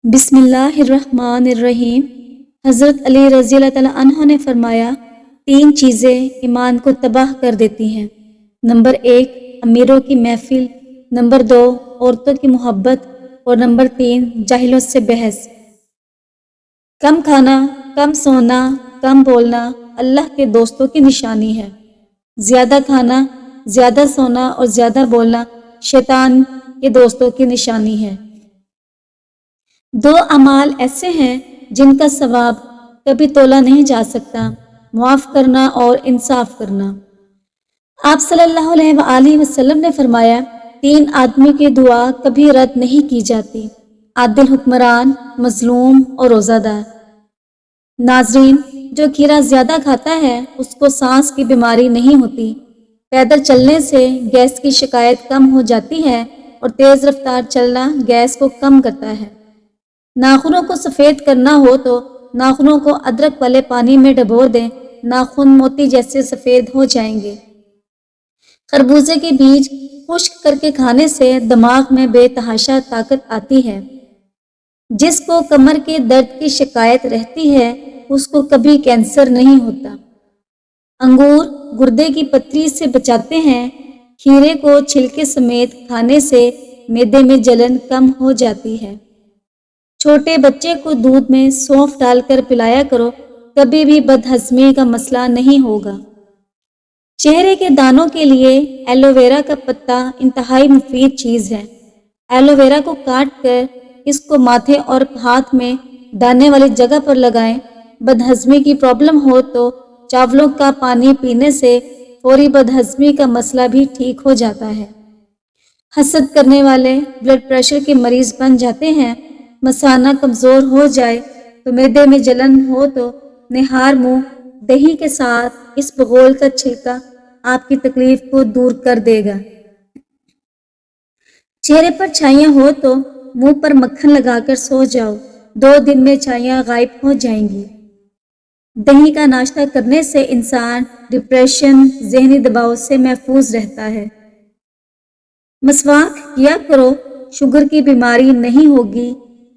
بسم اللہ الرحمن الرحیم۔ حضرت علی رضی اللہ تعالیٰ عنہ نے فرمایا، 3 چیزیں ایمان کو تباہ کر دیتی ہیں۔ نمبر 1 امیروں کی محفل، نمبر 2 عورتوں کی محبت، اور نمبر 3 جاہلوں سے بحث۔ کم کھانا، کم سونا، کم بولنا اللہ کے دوستوں کی نشانی ہے۔ زیادہ کھانا، زیادہ سونا اور زیادہ بولنا شیطان کے دوستوں کی نشانی ہے۔ 2 اعمال ایسے ہیں جن کا ثواب کبھی تولا نہیں جا سکتا، معاف کرنا اور انصاف کرنا۔ آپ صلی اللہ علیہ وآلہ وسلم نے فرمایا، 3 آدمی کی دعا کبھی رد نہیں کی جاتی: عادل حکمران، مظلوم اور روزہ دار۔ ناظرین، جو کھیرا زیادہ کھاتا ہے اس کو سانس کی بیماری نہیں ہوتی۔ پیدل چلنے سے گیس کی شکایت کم ہو جاتی ہے اور تیز رفتار چلنا گیس کو کم کرتا ہے۔ ناخنوں کو سفید کرنا ہو تو ناخنوں کو ادرک والے پانی میں ڈبو دیں، ناخن موتی جیسے سفید ہو جائیں گے۔ خربوزے کے بیج خشک کر کے کھانے سے دماغ میں بے تحاشا طاقت آتی ہے۔ جس کو کمر کے درد کی شکایت رہتی ہے اس کو کبھی کینسر نہیں ہوتا۔ انگور گردے کی پتھری سے بچاتے ہیں۔ کھیرے کو چھلکے سمیت کھانے سے معدے میں جلن کم ہو جاتی ہے۔ چھوٹے بچے کو دودھ میں سونف ڈال کر پلایا کرو، کبھی بھی بدہضمی کا مسئلہ نہیں ہوگا۔ چہرے کے دانوں کے لیے ایلو ویرا کا پتا انتہائی مفید چیز ہے۔ ایلو ویرا کو کاٹ کر اس کو ماتھے اور ہاتھ میں دانے والی جگہ پر لگائیں۔ بدہضمی کی پرابلم ہو تو چاولوں کا پانی پینے سے فوری بدہضمی کا مسئلہ بھی ٹھیک ہو جاتا ہے۔ حسد کرنے والے بلڈ پریشر کے مریض بن جاتے ہیں۔ مثانہ کمزور ہو جائے تو معدے میں جلن ہو تو نہار منہ دہی کے ساتھ اس بغول کا چھلکا آپ کی تکلیف کو دور کر دے گا۔ چہرے پر چھائیاں ہو تو منہ پر مکھن لگا کر سو جاؤ، 2 دن میں چھائیاں غائب ہو جائیں گی۔ دہی کا ناشتہ کرنے سے انسان ڈپریشن، ذہنی دباؤ سے محفوظ رہتا ہے۔ مسواک کیا کرو، شوگر کی بیماری نہیں ہوگی۔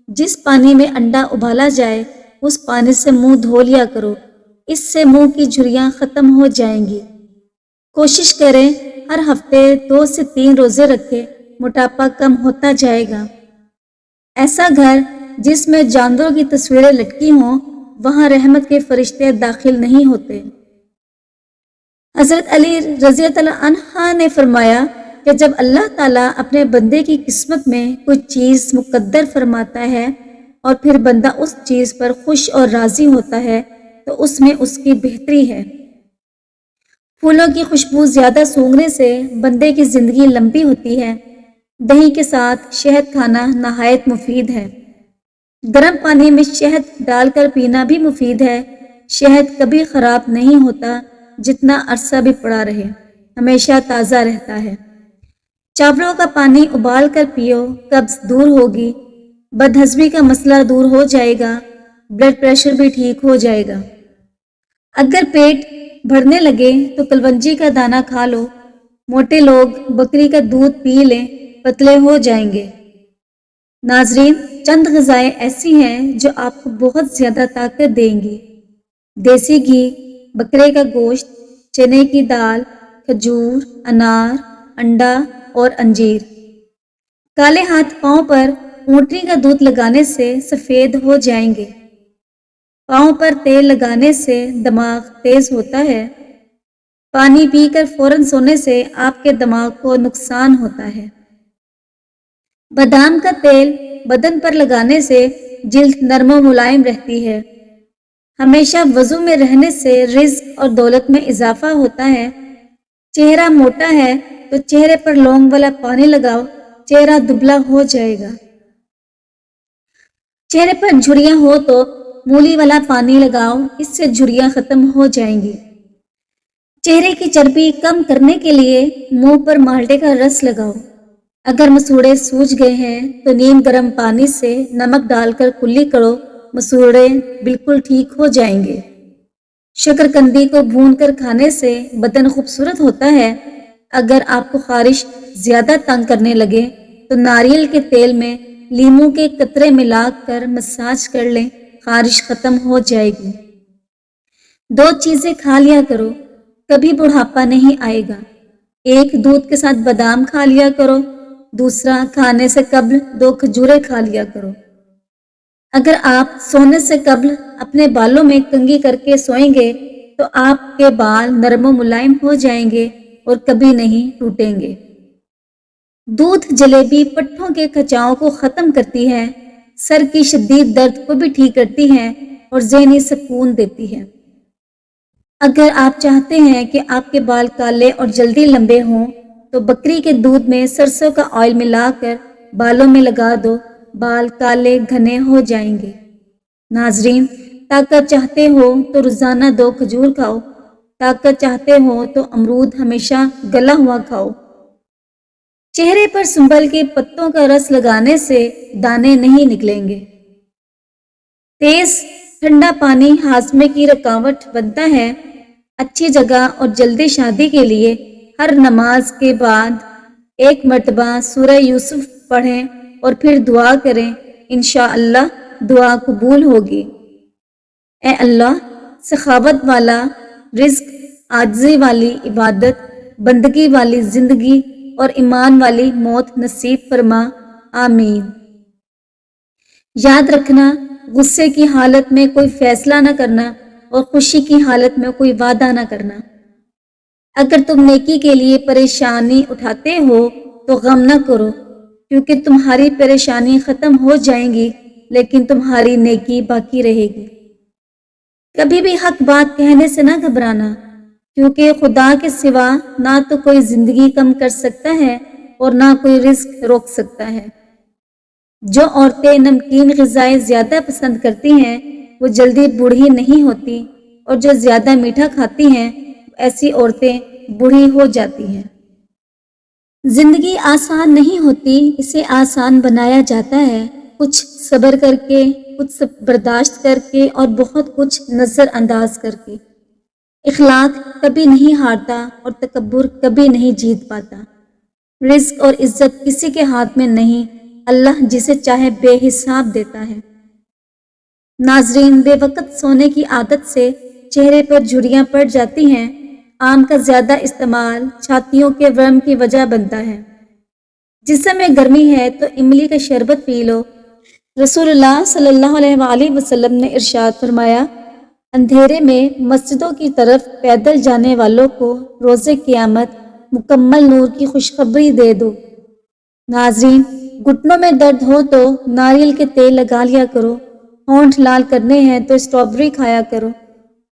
جس پانی میں انڈا ابالا جائے اس پانی سے منہ دھو لیا کرو، اس سے منہ کی جھریاں ختم ہو جائیں گی۔ کوشش کریں ہر ہفتے 2 سے 3 روزے رکھیں، موٹاپا کم ہوتا جائے گا۔ ایسا گھر جس میں جانوروں کی تصویریں لٹکی ہوں وہاں رحمت کے فرشتے داخل نہیں ہوتے۔ حضرت علی رضی اللہ عنہ نے فرمایا کہ جب اللہ تعالیٰ اپنے بندے کی قسمت میں کچھ چیز مقدر فرماتا ہے اور پھر بندہ اس چیز پر خوش اور راضی ہوتا ہے تو اس میں اس کی بہتری ہے۔ پھولوں کی خوشبو زیادہ سونگھنے سے بندے کی زندگی لمبی ہوتی ہے۔ دہی کے ساتھ شہد کھانا نہایت مفید ہے۔ گرم پانی میں شہد ڈال کر پینا بھی مفید ہے۔ شہد کبھی خراب نہیں ہوتا، جتنا عرصہ بھی پڑا رہے ہمیشہ تازہ رہتا ہے۔ چاولوں کا پانی ابال کر پیو، قبض دور ہوگی، بدہضمی کا مسئلہ دور ہو جائے گا، بلڈ پریشر بھی ٹھیک ہو جائے گا۔ اگر پیٹ بھرنے لگے تو کلونجی کا دانہ کھا لو۔ موٹے لوگ بکری کا دودھ پی لیں، پتلے ہو جائیں گے۔ ناظرین، چند غذائیں ایسی ہیں جو آپ کو بہت زیادہ طاقت دیں گی: دیسی گھی، بکرے کا گوشت، چنے کی دال، کھجور، انار، انڈا اور انجیر۔ کالے ہاتھ پاؤں پر اونٹنی کا دودھ لگانے سے سفید ہو جائیں گے۔ پاؤں پر تیل لگانے سے دماغ تیز ہوتا ہے۔ پانی پی کر فوراً سونے سے آپ کے دماغ کو نقصان ہوتا ہے۔ بادام کا تیل بدن پر لگانے سے جلد نرم و ملائم رہتی ہے۔ ہمیشہ وضو میں رہنے سے رزق اور دولت میں اضافہ ہوتا ہے۔ چہرہ موٹا ہے تو چہرے پر لونگ والا پانی لگاؤ، چہرہ دبلا ہو جائے گا۔ چہرے پر جھریاں ہو تو مولی والا پانی لگاؤ، اس سے جھریاں ختم ہو جائیں گی۔ چہرے کی چربی کم کرنے کے لیے منہ پر مالٹے کا رس لگاؤ۔ اگر مسوڑے سوج گئے ہیں تو نیم گرم پانی سے نمک ڈال کر کلی کرو، مسوڑے بالکل ٹھیک ہو جائیں گے۔ شکرکندی کو بھون کر کھانے سے بدن خوبصورت ہوتا ہے۔ اگر آپ کو خارش زیادہ تنگ کرنے لگے تو ناریل کے تیل میں لیموں کے قطرے ملا کر مساج کر لیں، خارش ختم ہو جائے گی۔ 2 چیزیں کھا لیا کرو، کبھی بڑھاپا نہیں آئے گا۔ ایک دودھ کے ساتھ بادام کھا لیا کرو، دوسرا کھانے سے قبل 2 کھجوریں کھا لیا کرو۔ اگر آپ سونے سے قبل اپنے بالوں میں کنگھی کر کے سوئیں گے تو آپ کے بال نرم و ملائم ہو جائیں گے اور کبھی نہیں ٹوٹیں گے۔ دودھ جلیبی پٹھوں کے کھچاؤ کو ختم کرتی ہے، سر کی شدید درد کو بھی ٹھیک کرتی ہے اور ذہنی سکون دیتی ہے۔ اگر آپ چاہتے ہیں کہ آپ کے بال کالے اور جلدی لمبے ہوں تو بکری کے دودھ میں سرسوں کا آئل ملا کر بالوں میں لگا دو، بال کالے گھنے ہو جائیں گے۔ ناظرین، طاقت چاہتے ہو تو روزانہ 2 کھجور کھاؤ، طاقت چاہتے ہو تو امرود ہمیشہ گلا ہوا کھاؤ۔ چہرے پر سنبل کے پتوں کا رس لگانے سے دانے نہیں نکلیں گے۔ تیز ٹھنڈا پانی ہاضمے کی رکاوٹ بنتا ہے۔ اچھی جگہ اور جلدی شادی کے لیے ہر نماز کے بعد 1 مرتبہ سورہ یوسف پڑھیں اور پھر دعا کریں، انشاءاللہ دعا قبول ہوگی۔ اے اللہ، سخاوت والا رزق، عاجزی والی عبادت، بندگی والی زندگی اور ایمان والی موت نصیب فرما، آمین۔ یاد رکھنا، غصے کی حالت میں کوئی فیصلہ نہ کرنا اور خوشی کی حالت میں کوئی وعدہ نہ کرنا۔ اگر تم نیکی کے لیے پریشانی اٹھاتے ہو تو غم نہ کرو، کیونکہ تمہاری پریشانی ختم ہو جائیں گی لیکن تمہاری نیکی باقی رہے گی۔ کبھی بھی حق بات کہنے سے نہ گھبرانا، کیونکہ خدا کے سوا نہ تو کوئی زندگی کم کر سکتا ہے اور نہ کوئی رزق روک سکتا ہے۔ جو عورتیں نمکین غذائیں زیادہ پسند کرتی ہیں وہ جلدی بوڑھی نہیں ہوتی، اور جو زیادہ میٹھا کھاتی ہیں ایسی عورتیں بوڑھی ہو جاتی ہیں۔ زندگی آسان نہیں ہوتی، اسے آسان بنایا جاتا ہے، کچھ صبر کر کے، کچھ برداشت کر کے اور بہت کچھ نظر انداز کر کے۔ اخلاق کبھی نہیں ہارتا اور تکبر کبھی نہیں جیت پاتا۔ رزق اور عزت کسی کے ہاتھ میں نہیں، اللہ جسے چاہے بے حساب دیتا ہے۔ ناظرین، بے وقت سونے کی عادت سے چہرے پر جھریاں پڑ جاتی ہیں۔ آم کا زیادہ استعمال چھاتیوں کے ورم کی وجہ بنتا ہے۔ جسم میں گرمی ہے تو املی کا شربت پی لو۔ رسول اللہ صلی اللہ علیہ وآلہ وسلم نے ارشاد فرمایا، اندھیرے میں مسجدوں کی طرف پیدل جانے والوں کو روز قیامت مکمل نور کی خوشخبری دے دو۔ ناظرین، گھٹنوں میں درد ہو تو ناریل کے تیل لگا لیا کرو، ہونٹ لال کرنے ہیں تو اسٹرابری کھایا کرو،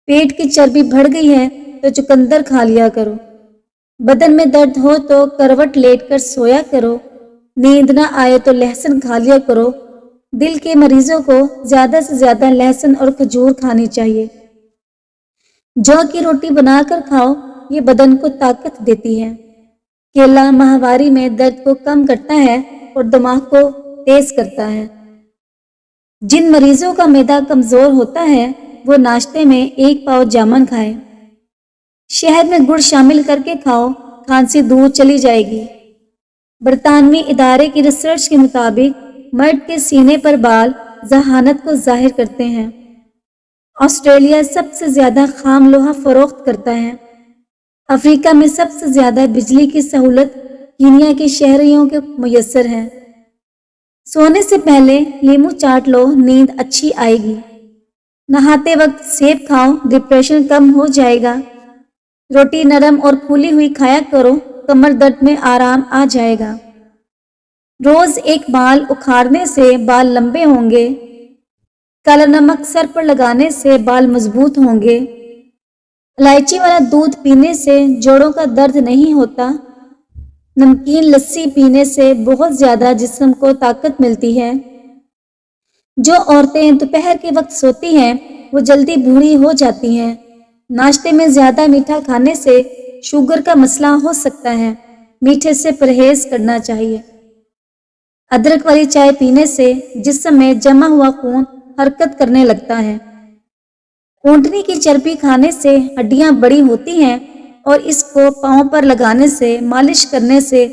پیٹ کی چربی بڑھ گئی ہے تو چقندر کھا لیا کرو، بدن میں درد ہو تو کروٹ لیٹ کر سویا کرو، نیند نہ آئے تو لہسن کھا لیا کرو۔ دل کے مریضوں کو زیادہ سے زیادہ لہسن اور کھجور کھانی چاہیے۔ جو کی روٹی بنا کر کھاؤ، یہ بدن کو طاقت دیتی ہے۔ کیلا ماہواری میں درد کو کم کرتا ہے اور دماغ کو تیز کرتا ہے۔ جن مریضوں کا معدہ کمزور ہوتا ہے وہ ناشتے میں 1 پاؤ جامن کھائیں۔ شہد میں گڑ شامل کر کے کھاؤ، کھانسی دور چلی جائے گی۔ برطانوی ادارے کی ریسرچ کے مطابق مرد کے سینے پر بال ذہانت کو ظاہر کرتے ہیں۔ آسٹریلیا سب سے زیادہ خام لوہا فروخت کرتا ہے۔ افریقہ میں سب سے زیادہ بجلی کی سہولت کینیا کے شہریوں کو میسر ہے۔ سونے سے پہلے لیمو چاٹ لو، نیند اچھی آئے گی۔ نہاتے وقت سیب کھاؤ، ڈپریشن کم ہو جائے گا۔ روٹی نرم اور پھولی ہوئی کھایا کرو، کمر درد میں آرام آ جائے گا۔ روز 1 بال اکھاڑنے سے بال لمبے ہوں گے۔ کالا نمک سر پر لگانے سے بال مضبوط ہوں گے۔ الائچی والا دودھ پینے سے جوڑوں کا درد نہیں ہوتا۔ نمکین لسی پینے سے بہت زیادہ جسم کو طاقت ملتی ہے۔ جو عورتیں دوپہر کے وقت سوتی ہیں وہ جلدی بوڑھی ہو جاتی ہیں۔ ناشتے میں زیادہ میٹھا کھانے سے شوگر کا مسئلہ ہو سکتا ہے، میٹھے سے پرہیز کرنا چاہیے۔ ادرک والی چائے پینے سے جسم میں جمع ہوا خون حرکت کرنے لگتا ہے۔ اونٹنی کی چربی کھانے سے ہڈیاں بڑی ہوتی ہیں اور اس کو پاؤں پر لگانے سے، مالش کرنے سے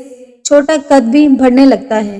چھوٹا قد بھی بڑھنے لگتا ہے۔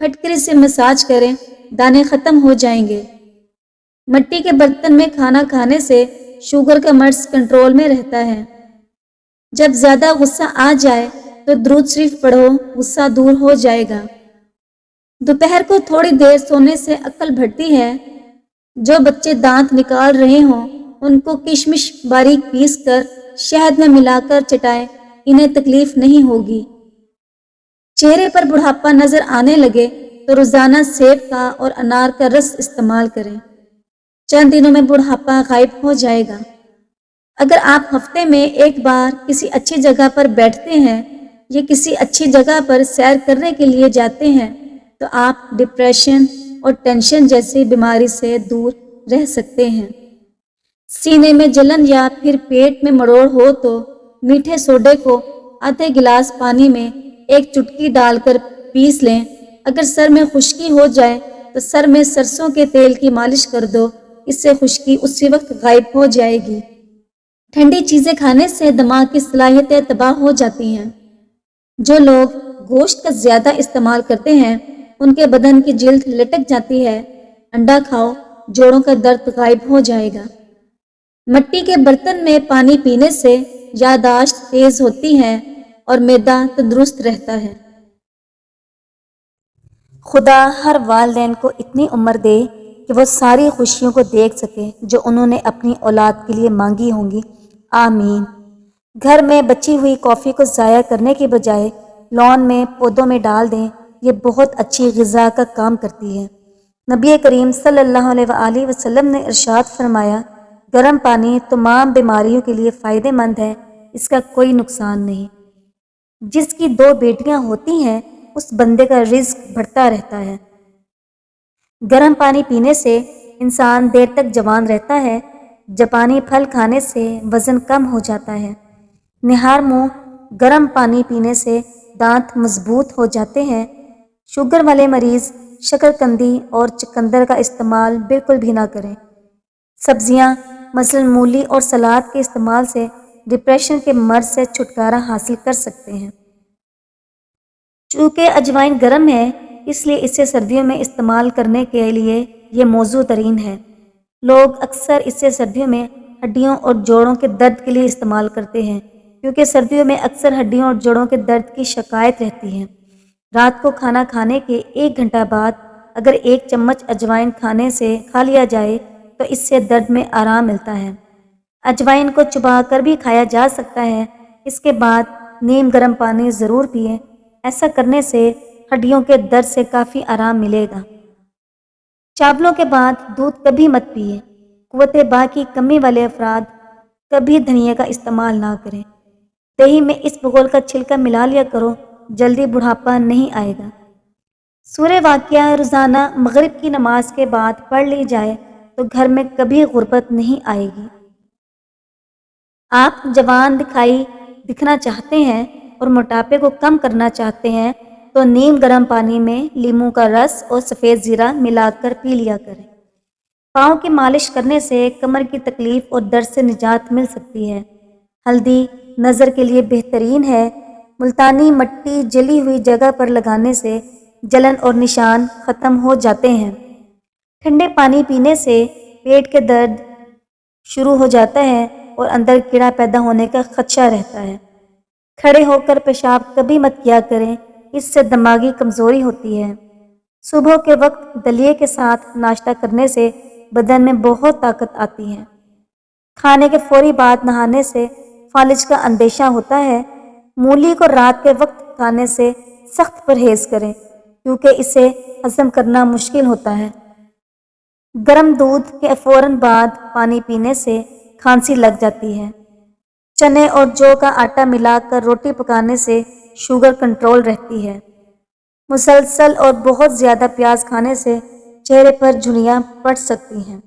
پھٹکری سے مساج کریں، دانے ختم ہو جائیں گے۔ مٹی کے برتن میں کھانا کھانے سے شوگر کا مرض کنٹرول میں رہتا ہے۔ جب زیادہ غصہ آ جائے تو درود شریف پڑھو، غصہ دور ہو جائے گا۔ دوپہر کو تھوڑی دیر سونے سے عقل بڑھتی ہے۔ جو بچے دانت نکال رہے ہوں ان کو کشمش باریک پیس کر شہد میں ملا کر چٹائیں، انہیں تکلیف نہیں ہوگی۔ چہرے پر بڑھاپا نظر آنے لگے تو روزانہ سیب کا اور انار کا رس استعمال کریں، چند دنوں میں بڑھاپا غائب ہو جائے گا۔ اگر آپ ہفتے میں ایک بار کسی اچھی جگہ پر بیٹھتے ہیں یا کسی اچھی جگہ پر سیر کرنے کے لیے جاتے ہیں تو آپ ڈپریشن اور ٹینشن جیسی بیماری سے دور رہ سکتے ہیں۔ سینے میں جلن یا پھر پیٹ میں مروڑ ہو تو میٹھے سوڈے کو آدھے گلاس پانی میں ایک چٹکی ڈال کر پیس لیں۔ اگر سر میں خشکی ہو جائے تو سر میں سرسوں کے تیل کی مالش کر دو، اس سے خشکی اسی وقت غائب ہو جائے گی۔ ٹھنڈی چیزیں کھانے سے دماغ کی صلاحیتیں تباہ ہو جاتی ہیں۔ جو لوگ گوشت کا زیادہ استعمال کرتے ہیں ان کے بدن کی جلد لٹک جاتی ہے۔ انڈا کھاؤ، جوڑوں کا درد غائب ہو جائے گا۔ مٹی کے برتن میں پانی پینے سے یادداشت تیز ہوتی ہے اور معدہ تندرست رہتا ہے۔ خدا ہر والدین کو اتنی عمر دے کہ وہ ساری خوشیوں کو دیکھ سکے جو انہوں نے اپنی اولاد کے لیے مانگی ہوں گی، آمین۔ گھر میں بچی ہوئی کافی کو ضائع کرنے کے بجائے لان میں پودوں میں ڈال دیں، یہ بہت اچھی غذا کا کام کرتی ہے۔ نبی کریم صلی اللہ علیہ وآلہ وسلم نے ارشاد فرمایا، گرم پانی تمام بیماریوں کے لیے فائدہ مند ہے، اس کا کوئی نقصان نہیں۔ جس کی 2 بیٹیاں ہوتی ہیں اس بندے کا رزق بڑھتا رہتا ہے۔ گرم پانی پینے سے انسان دیر تک جوان رہتا ہے۔ جاپانی پھل کھانے سے وزن کم ہو جاتا ہے۔ نہار منہ گرم پانی پینے سے دانت مضبوط ہو جاتے ہیں۔ شوگر والے مریض شکرقندی اور چقندر کا استعمال بالکل بھی نہ کریں۔ سبزیاں مثلاً مولی اور سلاد کے استعمال سے ڈپریشن کے مرض سے چھٹکارا حاصل کر سکتے ہیں۔ چونکہ اجوائن گرم ہے اس لیے اسے سردیوں میں استعمال کرنے کے لیے یہ موزوں ترین ہے۔ لوگ اکثر اسے سردیوں میں ہڈیوں اور جوڑوں کے درد کے لیے استعمال کرتے ہیں، کیونکہ سردیوں میں اکثر ہڈیوں اور جوڑوں کے درد کی شکایت رہتی ہے۔ رات کو کھانا کھانے کے 1 گھنٹہ بعد اگر 1 چمچ اجوائن کھانے سے کھا لیا جائے تو اس سے درد میں آرام ملتا ہے۔ اجوائن کو چبا کر بھی کھایا جا سکتا ہے۔ اس کے بعد نیم گرم پانی ضرور پئیں، ایسا کرنے سے ہڈیوں کے درد سے کافی آرام ملے گا۔ چاولوں کے بعد دودھ کبھی مت پیئے۔ قوت باہ کی کمی والے افراد کبھی دھنیا کا استعمال نہ کریں۔ دہی میں اس بغول کا چھلکا ملا لیا کرو، جلدی بڑھاپا نہیں آئے گا۔ سورہ واقعہ روزانہ مغرب کی نماز کے بعد پڑھ لی جائے تو گھر میں کبھی غربت نہیں آئے گی۔ آپ جوان دکھنا چاہتے ہیں اور موٹاپے کو کم کرنا چاہتے ہیں تو نیم گرم پانی میں لیموں کا رس اور سفید زیرہ ملا کر پی لیا کریں۔ پاؤں کی مالش کرنے سے کمر کی تکلیف اور درد سے نجات مل سکتی ہے۔ ہلدی نظر کے لیے بہترین ہے۔ ملتانی مٹی جلی ہوئی جگہ پر لگانے سے جلن اور نشان ختم ہو جاتے ہیں۔ ٹھنڈے پانی پینے سے پیٹ کے درد شروع ہو جاتا ہے اور اندر کیڑا پیدا ہونے کا خدشہ رہتا ہے۔ کھڑے ہو کر پیشاب کبھی مت کیا کریں، اس سے دماغی کمزوری ہوتی ہے۔ صبح کے وقت دلیے کے ساتھ ناشتہ کرنے سے بدن میں بہت طاقت آتی ہے۔ کھانے کے فوری بعد نہانے سے فالج کا اندیشہ ہوتا ہے۔ مولی کو رات کے وقت کھانے سے سخت پرہیز کریں کیونکہ اسے ہضم کرنا مشکل ہوتا ہے۔ گرم دودھ کے فوراً بعد پانی پینے سے کھانسی لگ جاتی ہے۔ چنے اور جو کا آٹا ملا کر روٹی پکانے سے شوگر کنٹرول رہتی ہے۔ مسلسل اور بہت زیادہ پیاز کھانے سے چہرے پر جھریاں پڑ سکتی ہیں۔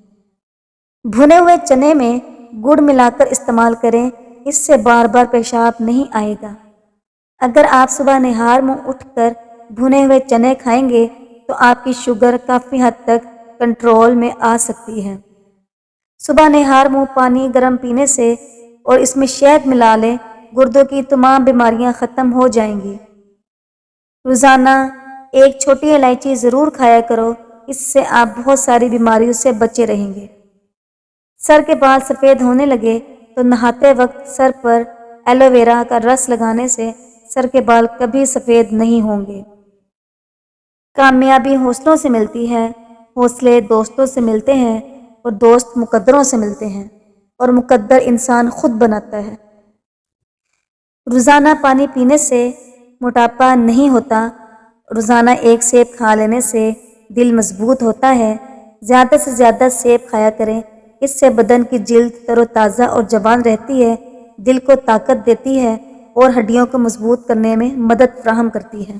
بھنے ہوئے چنے میں گڑ ملا کر استعمال کریں، اس سے بار بار پیشاب نہیں آئے گا۔ اگر آپ صبح نہار منہ اٹھ کر بھنے ہوئے چنے کھائیں گے تو آپ کی شوگر کافی حد تک کنٹرول میں آ سکتی ہے۔ صبح نہار منہ پانی گرم پینے سے اور اس میں شہد ملا لیں، گردوں کی تمام بیماریاں ختم ہو جائیں گی۔ روزانہ ایک چھوٹی الائچی ضرور کھایا کرو، اس سے آپ بہت ساری بیماریوں سے بچے رہیں گے۔ سر کے بال سفید ہونے لگے تو نہاتے وقت سر پر ایلو ویرا کا رس لگانے سے سر کے بال کبھی سفید نہیں ہوں گے۔ کامیابی حوصلوں سے ملتی ہے، حوصلے دوستوں سے ملتے ہیں اور دوست مقدروں سے ملتے ہیں اور مقدر انسان خود بناتا ہے۔ روزانہ پانی پینے سے موٹاپا نہیں ہوتا، روزانہ ایک سیب کھا لینے سے دل مضبوط ہوتا ہے۔ زیادہ سے زیادہ سیب کھایا کریں، اس سے بدن کی جلد تر و تازہ اور جوان رہتی ہے، دل کو طاقت دیتی ہے اور ہڈیوں کو مضبوط کرنے میں مدد فراہم کرتی ہے۔